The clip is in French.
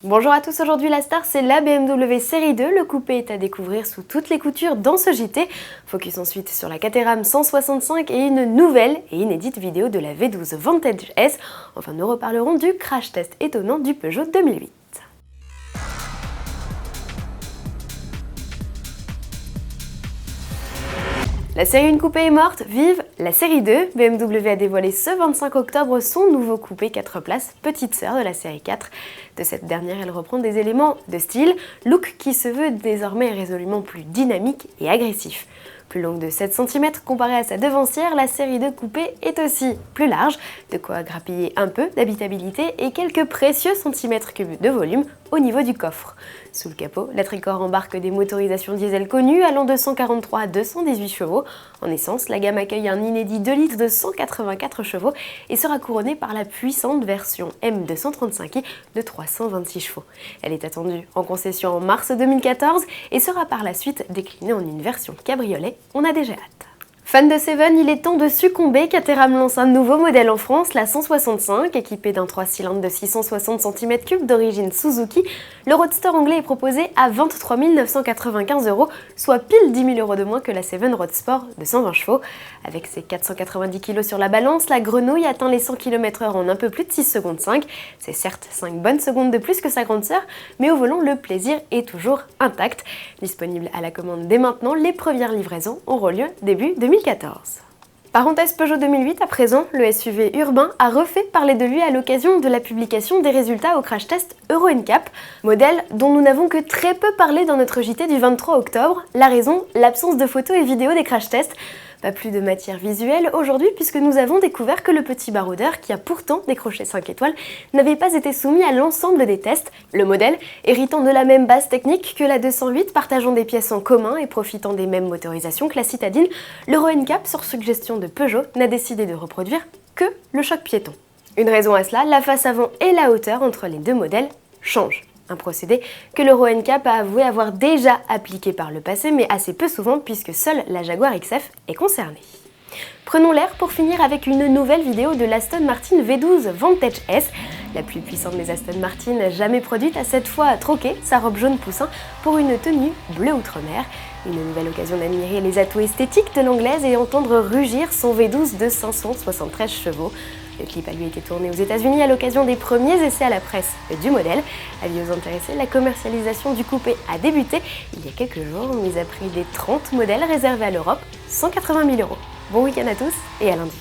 Bonjour à tous, aujourd'hui la star c'est la BMW série 2, le coupé est à découvrir sous toutes les coutures dans ce JT. Focus ensuite sur la Caterham 165 et une nouvelle et inédite vidéo de la V12 Vantage S. Enfin nous reparlerons du crash test étonnant du Peugeot 2008. La série 1 coupé est morte, vive la série 2. BMW a dévoilé ce 25 octobre son nouveau coupé 4 places, petite sœur de la série 4. De cette dernière, elle reprend des éléments de style, look qui se veut désormais résolument plus dynamique et agressif. Plus longue de 7 cm comparée à sa devancière, la série 2 coupé est aussi plus large, de quoi grappiller un peu d'habitabilité et quelques précieux centimètres cubes de volume au niveau du coffre. Sous le capot, la Tricor embarque des motorisations diesel connues allant de 143 à 218 chevaux. En essence, la gamme accueille un inédit 2 litres de 184 chevaux et sera couronnée par la puissante version M235i de 326 chevaux. Elle est attendue en concession en mars 2014 et sera par la suite déclinée en une version cabriolet. On a déjà hâte. Fan de Seven, il est temps de succomber. Caterham lance un nouveau modèle en France, la 165, équipée d'un 3 cylindres de 660 cm3 d'origine Suzuki. Le Roadster anglais est proposé à 23 995 €, soit pile 10 000 € de moins que la Seven Road Sport de 120 chevaux. Avec ses 490 kg sur la balance, la grenouille atteint les 100 km/h en un peu plus de 6 secondes 5. C'est certes 5 bonnes secondes de plus que sa grande sœur, mais au volant, le plaisir est toujours intact. Disponible à la commande dès maintenant, les premières livraisons auront lieu début 2014. Parenthèse Peugeot 2008 à présent, le SUV urbain a refait parler de lui à l'occasion de la publication des résultats au crash test Euro NCAP, modèle dont nous n'avons que très peu parlé dans notre JT du 23 octobre. La raison, l'absence de photos et vidéos des crash tests. Pas plus de matière visuelle aujourd'hui puisque nous avons découvert que le petit baroudeur, qui a pourtant décroché 5 étoiles, n'avait pas été soumis à l'ensemble des tests. Le modèle, héritant de la même base technique que la 208, partageant des pièces en commun et profitant des mêmes motorisations que la citadine, l'Euro NCAP, sur suggestion de Peugeot, n'a décidé de reproduire que le choc piéton. Une raison à cela, la face avant et la hauteur entre les deux modèles changent. Un procédé que l'Euro NCAP a avoué avoir déjà appliqué par le passé, mais assez peu souvent puisque seule la Jaguar XF est concernée. Prenons l'air pour finir avec une nouvelle vidéo de l'Aston Martin V12 Vantage S. La plus puissante des Aston Martin jamais produite a cette fois troqué sa robe jaune poussin pour une tenue bleu outre-mer. Une nouvelle occasion d'admirer les atouts esthétiques de l'anglaise et entendre rugir son V12 de 573 chevaux. Le clip a lui été tourné aux États-Unis à l'occasion des premiers essais à la presse du modèle. Avis aux intéressés, la commercialisation du coupé a débuté il y a quelques jours, mis à prix des 30 modèles réservés à l'Europe, 180 000 €. Bon week-end à tous et à lundi.